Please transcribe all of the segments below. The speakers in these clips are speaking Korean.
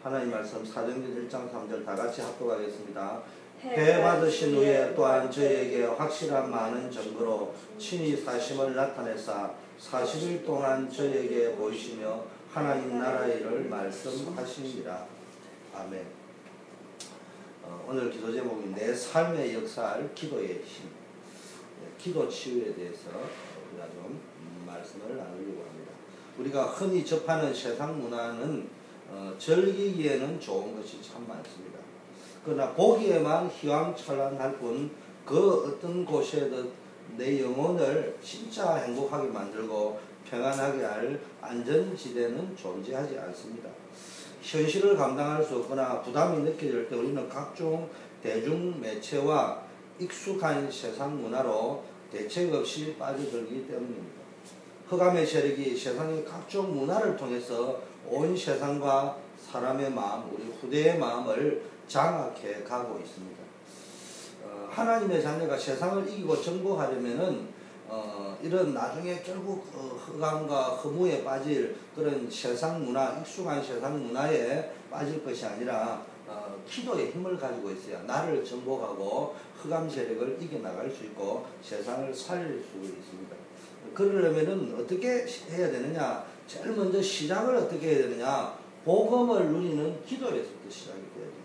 하나님 말씀 사도행전 1장 3절 다 같이 합독하겠습니다. 배 받으신 후에 또한 저에게 확실한 많은 증거로 친히 사심을 나타내사 40일 동안 저에게 보이시며 하나님 나라의 일을 말씀하시니라. 아멘. 오늘 기도 제목이 내 삶에 역사할 기도의 힘, 기도 치유에 대해서 우리가 좀 말씀을 나누려고 합니다. 우리가 흔히 접하는 세상 문화는 즐기기에는 좋은 것이 참 많습니다. 그러나 보기에만 희망찬란할 뿐 그 어떤 곳에도 내 영혼을 진짜 행복하게 만들고 평안하게 할 안전지대는 존재하지 않습니다. 현실을 감당할 수 없거나 부담이 느껴질 때 우리는 각종 대중매체와 익숙한 세상 문화로 대책 없이 빠져들기 때문입니다. 흑암의 세력이 세상의 각종 문화를 통해서 온 세상과 사람의 마음, 우리 후대의 마음을 장악해 가고 있습니다. 하나님의 자녀가 세상을 이기고 정복하려면은 이런 나중에 결국 흑암과 허무에 빠질 그런 세상 문화, 익숙한 세상 문화에 빠질 것이 아니라 기도의 힘을 가지고 있어야 나를 정복하고 흑암 세력을 이겨나갈 수 있고 세상을 살릴 수 있습니다. 그러려면은 어떻게 해야 되느냐? 제일 먼저 시작을 어떻게 해야 되느냐? 복음을 누리는 기도에서부터 시작이 돼야 돼요.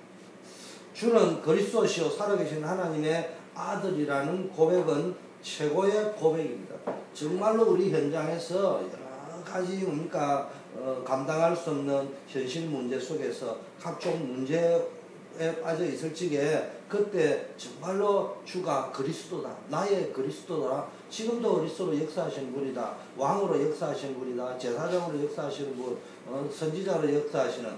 주는 그리스도시요 살아계신 하나님의 아들이라는 고백은 최고의 고백입니다. 정말로 우리 현장에서 여러 가지 뭡니까 감당할 수 없는 현실 문제 속에서 각종 문제에 빠져 있을 적에 그때 정말로 주가 그리스도다, 나의 그리스도다, 지금도 그리스도로 역사하시는 분이다, 왕으로 역사하시는 분이다, 제사장으로 역사하시는 분, 선지자로 역사하시는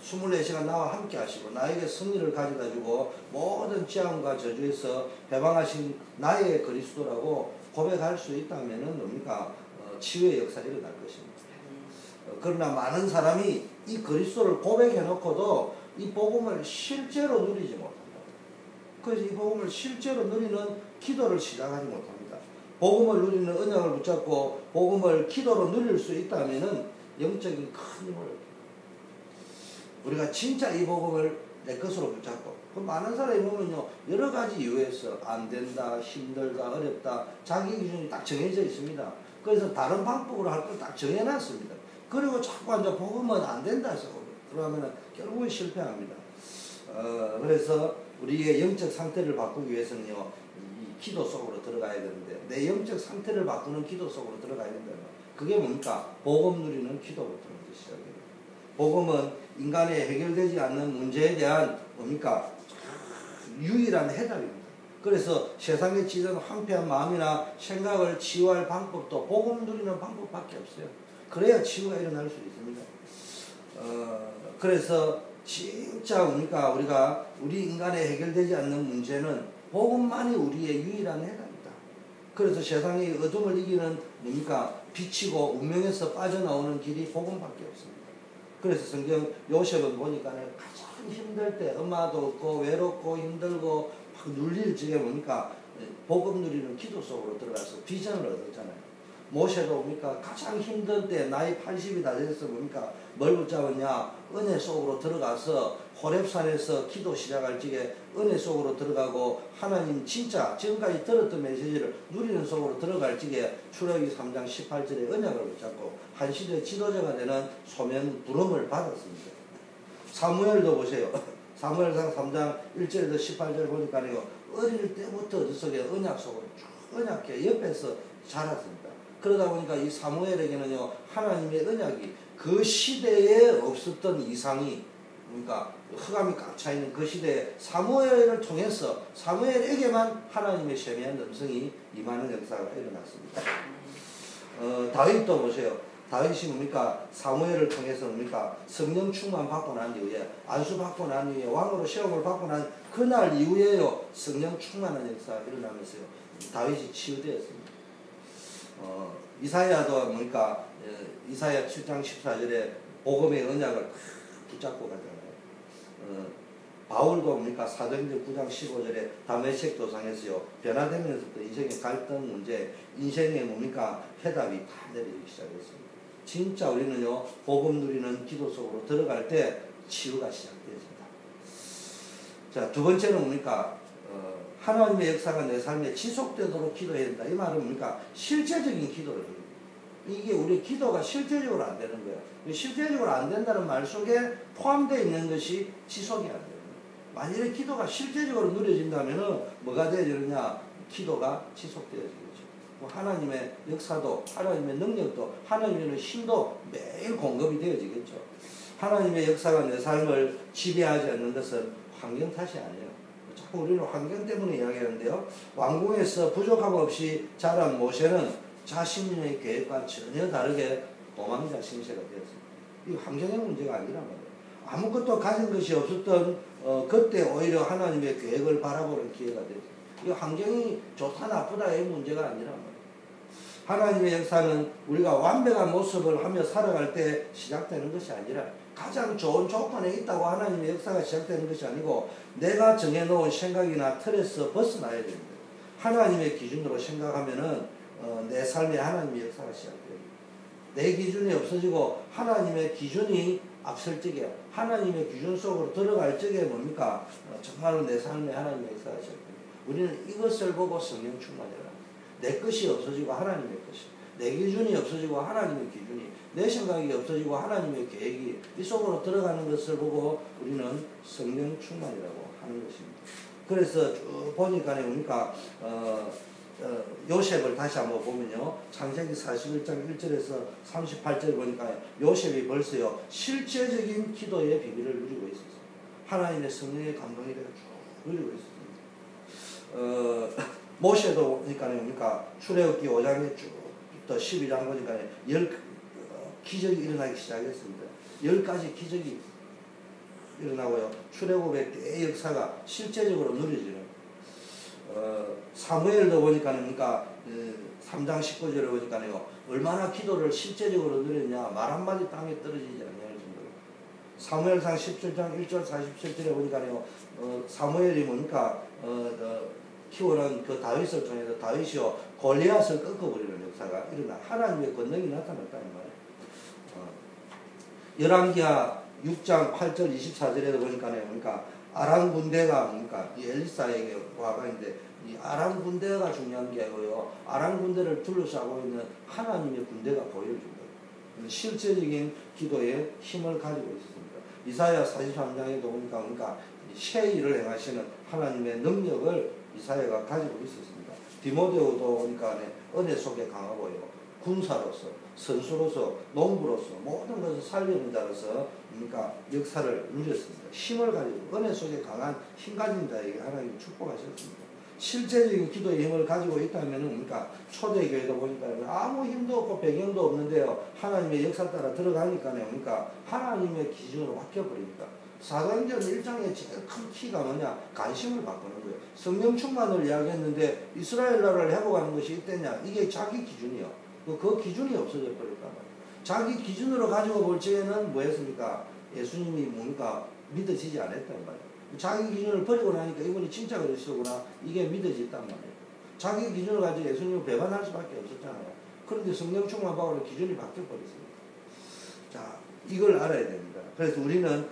24시간 나와 함께 하시고 나에게 승리를 가져다 주고 모든 재앙과 저주에서 해방하신 나의 그리스도라고 고백할 수 있다면 뭡니까? 치유의 역사가 일어날 것입니다. 그러나 많은 사람이 이 그리스도를 고백해 놓고도 이 복음을 실제로 누리지 못합니다. 그래서 이 복음을 실제로 누리는 기도를 시작하지 못합니다. 복음을 누리는 언약을 붙잡고 복음을 기도로 누릴 수 있다면 영적인 큰 힘을 얻습니다. 우리가 진짜 이 복음을 내 것으로 붙잡고 많은 사람이 보면요 여러 가지 이유에서 안 된다, 힘들다, 어렵다 자기 기준이 딱 정해져 있습니다. 그래서 다른 방법으로 할 걸 딱 정해놨습니다. 그리고 자꾸 앉아 복음은 안 된다 해서 그러면 결국은 실패합니다. 그래서 우리의 영적 상태를 바꾸기 위해서는요 이 기도 속으로 들어가야 되는데 내 영적 상태를 바꾸는 기도 속으로 들어가야 된다는 거. 그게 뭡니까? 복음 누리는 기도부터 먼저 시작해요. 복음은 인간의 해결되지 않는 문제에 대한 뭡니까? 유일한 해답입니다. 그래서 세상에 찌든 황폐한 마음이나 생각을 치유할 방법도 복음 누리는 방법밖에 없어요. 그래야 치유가 일어날 수 있습니다. 그래서 진짜 뭡니까? 우리 인간의 해결되지 않는 문제는 복음만이 우리의 유일한 해답이다. 그래서 세상의 어둠을 이기는 뭡니까? 빛이고 운명에서 빠져나오는 길이 복음밖에 없습니다. 그래서 성경 요셉은 보니까 가장 힘들 때 엄마도 없고 외롭고 힘들고 막 눌릴 적에 뭡니까 복음 누리는 기도 속으로 들어가서 비전을 얻었잖아요. 모세도 뭡니까 가장 힘든 때 나이 80이 다 돼서 뭡니까 뭘 붙잡았냐 은혜 속으로 들어가서 호렙산에서 기도 시작할 적에 은혜 속으로 들어가고 하나님 진짜 지금까지 들었던 메시지를 누리는 속으로 들어갈 적에 출애굽기 3장 18절에 언약을 붙잡고 한 시대 지도자가 되는 소명 부름을 받았습니다. 사무엘도 보세요. 사무엘상 3장 1절에서 18절 보니까요 어릴 때부터 어디속에 언약 속으로 쭉 언약계 옆에서 자랐습니다. 그러다 보니까 이 사무엘에게는요 하나님의 언약이 그 시대에 없었던 이상이 그러니까 흑암이 꽉 차있는 그 시대에 사무엘을 통해서 사무엘에게만 하나님의 세미한 음성이 임하는 역사가 일어났습니다. 다윗도 보세요. 다윗이 뭡니까 사무엘을 통해서 뭡니까 성령 충만 받고 난 이후에 안수 받고 난 이후에 왕으로 시험을 받고 난 그날 이후에요 성령 충만한 역사가 일어나면서요 다윗이 치유되었습니다. 이사야도 뭡니까 이사야 7장 14절에 복음의 언약을 붙잡고 가잖아요. 바울도 뭡니까 사도행전 9장 15절에 다메섹 도상에서요 변화되면서부터 인생의 갈등 문제 인생의 뭡니까 해답이 다 내려지기 시작했습니다. 진짜 우리는요 복음 누리는 기도 속으로 들어갈 때 치유가 시작되어진다. 자, 두 번째는 뭡니까? 하나님의 역사가 내 삶에 지속되도록 기도해야 된다. 이 말은 뭡니까? 실제적인 기도를 해요. 이게 우리 기도가 실제적으로 안 되는 거예요. 실제적으로 안 된다는 말 속에 포함되어 있는 것이 지속이 안 돼요. 만일에 기도가 실제적으로 누려진다면 뭐가 되어지느냐? 기도가 지속되어지겠죠. 하나님의 역사도, 하나님의 능력도, 하나님의 힘도 매일 공급이 되어지겠죠. 하나님의 역사가 내 삶을 지배하지 않는 것은 환경 탓이 아니에요. 자꾸 우리는 환경 때문에 이야기하는데요. 왕궁에서 부족함 없이 자란 모세는 자신의 계획과 전혀 다르게 도망자 신세가 되었습니다. 이 환경의 문제가 아니란 말이에요. 아무것도 가진 것이 없었던 그때 오히려 하나님의 계획을 바라보는 기회가 되었습니다. 이 환경이 좋다 나쁘다의 문제가 아니란 말이에요. 하나님의 역사는 우리가 완벽한 모습을 하며 살아갈 때 시작되는 것이 아니라 가장 좋은 조건에 있다고 하나님의 역사가 시작되는 것이 아니고 내가 정해놓은 생각이나 틀에서 벗어나야 됩니다. 하나님의 기준으로 생각하면은 내 삶에 하나님의 역사가 시작됩니다. 내 기준이 없어지고 하나님의 기준이 앞설 적에 하나님의 기준 속으로 들어갈 적에 뭡니까? 정말로 내 삶에 하나님의 역사가 시작됩니다. 우리는 이것을 보고 성령 충만이라. 내 것이 없어지고 하나님의 것이, 내 기준이 없어지고 하나님의 기준이, 내 생각이 없어지고 하나님의 계획이 이 속으로 들어가는 것을 보고 우리는 성령 충만이라고 하는 것입니다. 그래서 쭉 보니까 뭡니까? 요셉을 다시 한번 보면요. 창세기 41장 1절에서 38절 보니까 요셉이 벌써요. 실제적인 기도의 비밀을 누리고 있었어요. 하나님의 성령의 감동이 쭉 누리고 있었습니다. 모세도 보니까 뭡니까? 출애굽기 5장에 쭉부터 12장 보니까 10 기적이 일어나기 시작했습니다. 10가지 기적이 일어나고요. 출애굽의 대역사가 실제적으로 누려지는 사무엘도 보니까 뭡니까? 3장 19절에 보니까요. 얼마나 기도를 실제적으로 누렸냐. 말 한마디 땅에 떨어지지 않냐는 정도로. 사무엘상 17장 1절 47절에 보니까요. 사무엘이 뭡니까? 키워는 그 다윗을 통해서 다윗이요 골리앗을 꺾어버리는 역사가 일어나 하나님의 권능이 나타났다는 말이에요. 열왕기하 6장 8절 24절에도 보니까 뭡니까? 아람 군대가 뭡니까? 이 엘리사에게 와가는데 이 아람 군대가 중요한 게 아니고요. 아람 군대를 둘러싸고 있는 하나님의 군대가 보여준 거예요. 실제적인 기도에 힘을 가지고 있었습니다. 이사야 43장에도 보니까 뭡니까? 새 일을 행하시는 하나님의 능력을 이사야가 가지고 있었습니다. 디모데오도 보니까 은혜 속에 강하고요. 군사로서, 선수로서, 농부로서 모든 것을 살리는 자로서 그러니까 역사를 누렸습니다. 힘을 가지고 은혜 속에 강한 힘 가진 자에게 하나님이 축복하셨습니다. 실제적인 기도의 힘을 가지고 있다면 뭡니까? 초대교회도 보니까 아무 힘도 없고 배경도 없는데요. 하나님의 역사 따라 들어가니까 뭡니까? 하나님의 기준으로 바뀌어버리니까. 사도행전 1장의 제일 큰 키가 뭐냐? 관심을 바꾸는 거예요. 성령 충만을 이야기했는데 이스라엘 나라를 회복하는 것이 있겠냐? 이게 자기 기준이요. 그 기준이 없어져 버렸단 말이에요. 자기 기준으로 가지고 볼 적에는 뭐 했습니까? 예수님이 뭡니까? 믿어지지 않았단 말이에요. 자기 기준을 버리고 나니까 이분이 진짜 그리스도구나. 이게 믿어졌단 말이에요. 자기 기준을 가지고 예수님을 배반할 수밖에 없었잖아요. 그런데 성령 충만 받고 기준이 바뀌어 버렸습니다. 자, 이걸 알아야 됩니다. 그래서 우리는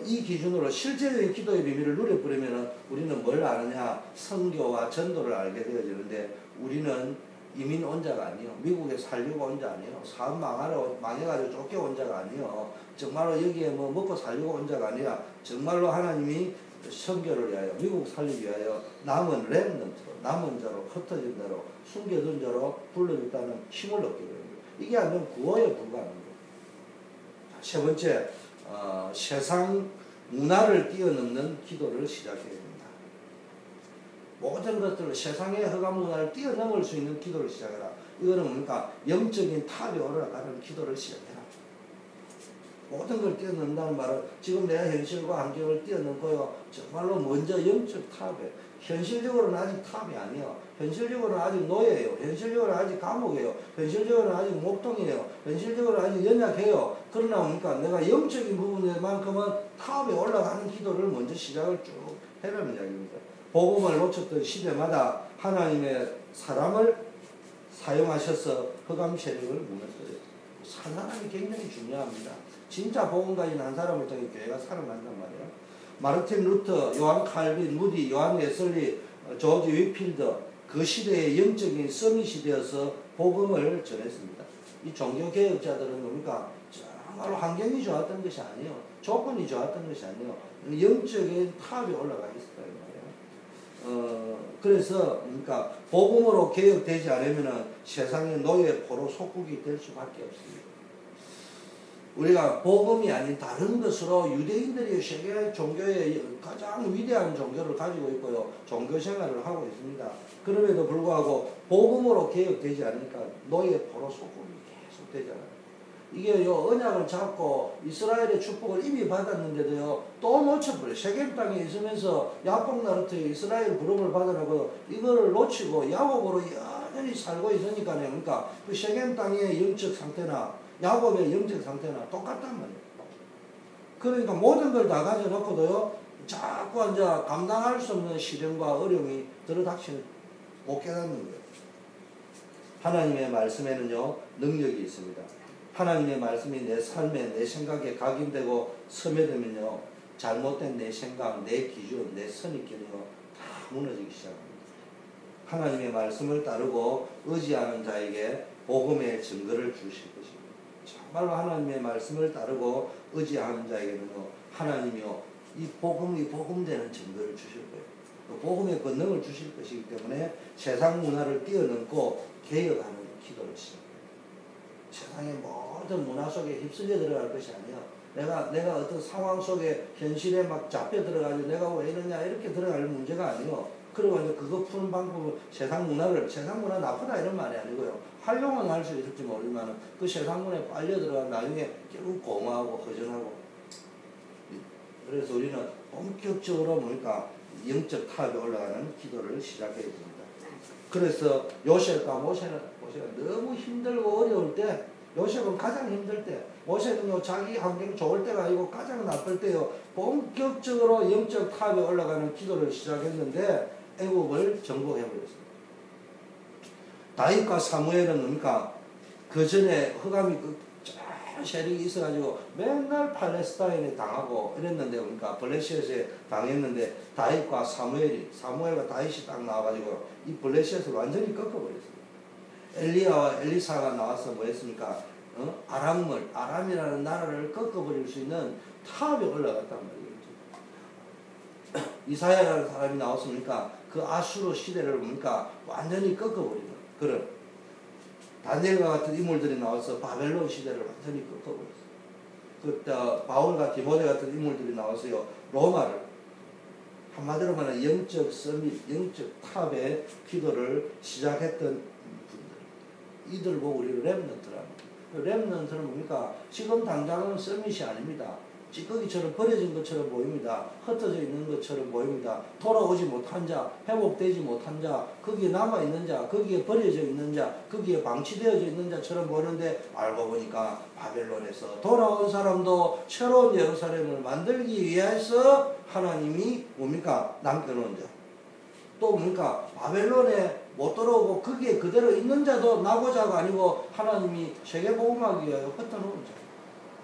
이 기준으로 실제적인 기도의 비밀을 누려버리면 우리는 뭘 아느냐? 선교와 전도를 알게 되어지는데 우리는 이민 온 자가 아니에요. 미국에 살려고 온 자 아니에요. 사업 망해가지고 쫓겨온 자가 아니에요. 정말로 여기에 뭐 먹고 살려고 온 자가 아니라 정말로 하나님이 선교를 위하여 미국 살리기 위하여 남은 렘넌트로 남은 자로 흩어진 자로 숨겨둔 자로 불러줬다는 힘을 얻게 되는 거예요. 이게 아니면 구호에 불과하는 거예요. 세 번째, 세상 문화를 뛰어넘는 기도를 시작해야 됩니다. 모든 것들을 세상의 허감 문화를 뛰어넘을 수 있는 기도를 시작해라. 이거는 뭡니까? 영적인 탑에 올라가는 기도를 시작해라. 모든 걸 뛰어넘는다는 말은 지금 내 현실과 환경을 뛰어넘고요. 정말로 먼저 영적 탑에 현실적으로는 아직 탑이 아니에요. 현실적으로는 아직 노예예요. 현실적으로는 아직 감옥이에요. 현실적으로는 아직 목동이에요. 현실적으로는 아직 연약해요. 그러나 뭡니까? 내가 영적인 부분에만큼은 탑에 올라가는 기도를 먼저 시작을 쭉 해라는 이야기입니다. 복음을 놓쳤던 시대마다 하나님의 사람을 사용하셔서 흑암 세력을 무너뜨려요. 산 사람이 굉장히 중요합니다. 진짜 복음 가진 한 사람을 통해 교회가 살아난단 말이에요. 마르틴 루터, 요한 칼빈, 무디, 요한 웨슬리, 조지 위필더, 그 시대의 영적인 서밋이 되어서 복음을 전했습니다. 이 종교개혁자들은 뭡니까? 정말로 환경이 좋았던 것이 아니에요. 조건이 좋았던 것이 아니에요. 영적인 탑에 올라가 있었다 이 말이에요. 그래서 그러니까 복음으로 개혁되지 않으면 세상의 노예 포로 속국이 될 수밖에 없습니다. 우리가 복음이 아닌 다른 것으로 유대인들이 세계 종교의 가장 위대한 종교를 가지고 있고요. 종교 생활을 하고 있습니다. 그럼에도 불구하고 복음으로 개혁되지 않으니까 노예 포로 속국이 계속 되잖아요. 이게 언약을 잡고 이스라엘의 축복을 이미 받았는데도요, 또 놓쳐버려요. 세겜 땅에 있으면서 야곱 나루트의 이스라엘 부름을 받으라고 이거를 놓치고 야곱으로 여전히 살고 있으니까요. 그러니까 그 세겜 땅의 영적 상태나 야곱의 영적 상태나 똑같단 말이에요. 그러니까 모든 걸 다 가져놓고도요, 자꾸 이제 감당할 수 없는 시련과 어려움이 들어닥치는, 못 깨닫는 거예요. 하나님의 말씀에는요, 능력이 있습니다. 하나님의 말씀이 내 삶에, 내 생각에 각인되고 스며들면요, 잘못된 내 생각, 내 기준, 내 선입견이요, 다 무너지기 시작합니다. 하나님의 말씀을 따르고 의지하는 자에게 복음의 증거를 주실 것입니다. 정말로 하나님의 말씀을 따르고 의지하는 자에게는요, 하나님이요, 이 복음이 복음되는 증거를 주실 거예요. 복음의 권능을 주실 것이기 때문에 세상 문화를 뛰어넘고 개혁하는 기도를 시작합니다. 세상의 모든 문화 속에 휩쓸려 들어갈 것이 아니에요. 내가 어떤 상황 속에 현실에 막 잡혀 들어가지고 내가 왜 이러냐 이렇게 들어갈 문제가 아니에요. 그리고 이제 그거 푸는 방법은 세상 문화 나쁘다 이런 말이 아니고요. 활용은 할 수 있을지 모르지만 그 세상 문화에 빨려 들어가 나중에 결국 공허하고 허전하고. 그래서 우리는 본격적으로 뭡니까? 영적 탑에 올라가는 기도를 시작해야 됩니다. 그래서 요셉과 모세가 너무 힘들고 어려울 때, 요셉은 가장 힘들 때, 모세는요 자기 환경이 좋을 때가 아니고 가장 나쁠 때요 본격적으로 영적 탑에 올라가는 기도를 시작했는데 애국을 정복해버렸습니다. 다윗과 사무엘은 뭡니까? 그 전에 흑암이 세력이 있어가지고 맨날 팔레스타인에 당하고 이랬는데, 그러니까 블레셋에 당했는데 다윗과 사무엘과 다윗이 딱 나와가지고 이 블레셋을 완전히 꺾어버렸어요. 엘리야와 엘리사가 나와서 뭐 했습니까? 아람이라는 나라를 꺾어버릴 수 있는 탑에 올라갔단 말이에요. 이사야라는 사람이 나왔습니까? 그 아수르 시대를 뭡니까? 완전히 꺾어버리는 그런 다니엘과 같은 인물들이 나와서 바벨론 시대를 완전히 꺾어버렸어요. 바울과 디모데 같은 인물들이 나와서요 로마를, 한마디로 말하면 영적 서밋, 영적 탑의 기도를 시작했던 분들, 이들 보고 우리를 렘넌트랍니다. 렘넌트는 뭡니까? 지금 당장은 서밋이 아닙니다. 찌꺼기처럼 버려진 것처럼 보입니다. 흩어져 있는 것처럼 보입니다. 돌아오지 못한 자, 회복되지 못한 자, 거기에 남아있는 자, 거기에 버려져 있는 자, 거기에 방치되어져 있는 자처럼 보는데 알고 보니까 바벨론에서 돌아온 사람도 새로운 예루살렘을 만들기 위해서 하나님이 뭡니까? 남겨놓은 자. 또 뭡니까? 바벨론에 못 들어오고 거기에 그대로 있는 자도 나고자가 아니고 하나님이 세계복음하기 위하여 흩어놓은 자.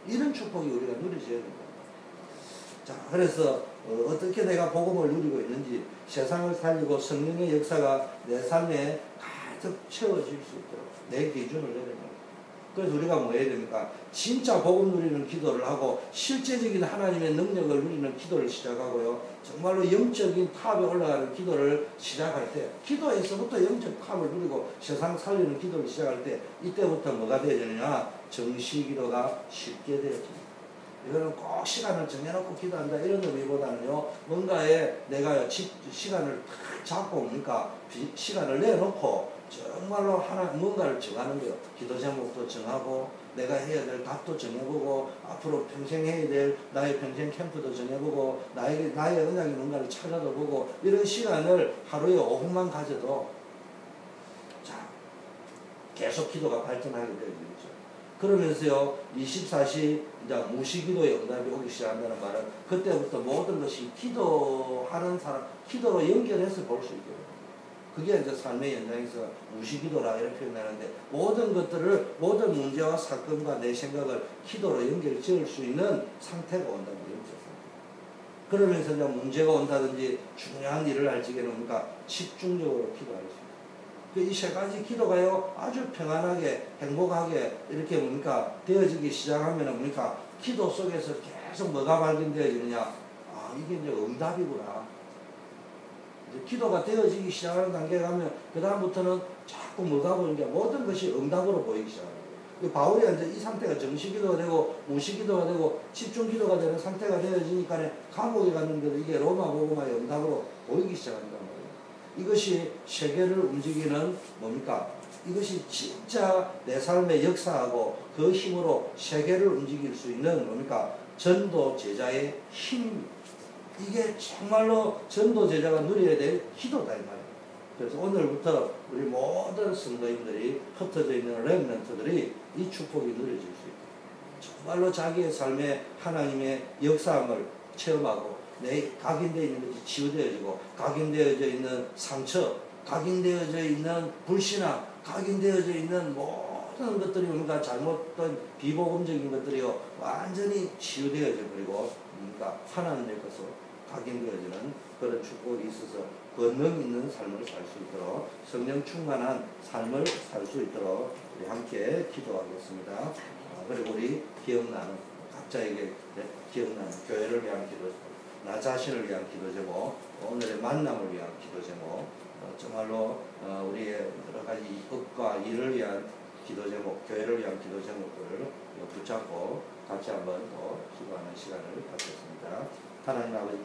이런 축복이 우리가 누리셔야 됩니다. 자, 그래서 어떻게 내가 복음을 누리고 있는지, 세상을 살리고 성령의 역사가 내 삶에 가득 채워질 수 있도록 내 기준을 내려놓습니다. 그래서 우리가 뭐 해야 됩니까? 진짜 복음 누리는 기도를 하고 실제적인 하나님의 능력을 누리는 기도를 시작하고요. 정말로 영적인 탑에 올라가는 기도를 시작할 때, 기도에서부터 영적 탑을 누리고 세상 살리는 기도를 시작할 때, 이때부터 뭐가 되어지느냐? 정시기도가 쉽게 되어집니다. 이거는 꼭 시간을 정해놓고 기도한다 이런 의미보다는요, 뭔가에 내가 시간을 탁 잡고 뭡니까? 시간을 내놓고 정말로 뭔가를 정하는 거예요. 기도 제목도 정하고, 내가 해야 될 답도 정해보고, 앞으로 평생 해야 될 나의 평생 캠프도 정해보고, 나의 언약이 뭔가를 찾아도 보고, 이런 시간을 하루에 5분만 가져도, 자, 계속 기도가 발전하게 되죠. 그러면서요, 24시 이제 무시기도의 응답이 오기 시작한다는 말은 그때부터 모든 것이 기도하는 사람, 기도로 연결해서 볼 수 있게 됩니다. 그게 이제 삶의 연장에서 무시기도라 이렇게 표현하는데 모든 것들을 모든 문제와 사건과 내 생각을 기도로 연결 지을 수 있는 상태가 온다는 거죠. 그러면서 이제 문제가 온다든지 중요한 일을 할 적에는 뭡니까? 집중적으로 기도할 수 있어요. 이 세 가지 기도가요 아주 평안하게 행복하게 이렇게 뭡니까 되어지기 시작하면은 뭡니까 기도 속에서 계속 뭐가 발견되어지느냐 아 이게 이제 응답이구나. 이제 기도가 되어지기 시작하는 단계에 가면 그 다음부터는 자꾸 뭐가 보이니까 모든 것이 응답으로 보이기 시작합니다. 바울이 이제 이 상태가 정시기도가 되고 무시기도가 되고 집중기도가 되는 상태가 되어지니까 감옥에 갔는데도 이게 로마 복음화의 응답으로 보이기 시작한단 말이에요. 이것이 세계를 움직이는 뭡니까? 이것이 진짜 내 삶의 역사하고 그 힘으로 세계를 움직일 수 있는 뭡니까? 전도 제자의 힘입니다. 이게 정말로 전도 제자가 누려야 될 기도다 이 말이에요. 그래서 오늘부터 우리 모든 성도인들이 흩어져 있는 렘넌트들이 이 축복이 누려질 수 있다. 정말로 자기의 삶에 하나님의 역사함을 체험하고 내 각인되어 있는 것이 치유되어지고 각인되어져 있는 상처, 각인되어져 있는 불신앙, 각인되어져 있는 모든 것들이 뭔가 잘못된 비복음적인 것들이요 완전히 치유되어져 버리고 뭔가 하나님의 것으로 각인되어지는 그런 축복이 있어서 권능 있는 삶을 살 수 있도록 성령 충만한 삶을 살 수 있도록 우리 함께 기도하겠습니다. 그리고 우리 기억나는 각자에게 기억나는 교회를 위한 기도, 나 자신을 위한 기도 제목, 오늘의 만남을 위한 기도 제목, 정말로 우리의 여러 가지 업과 일을 위한 기도 제목, 교회를 위한 기도 제목들을 붙잡고 같이 한번 또 기도하는 시간을 갖겠습니다. 하나님 아버지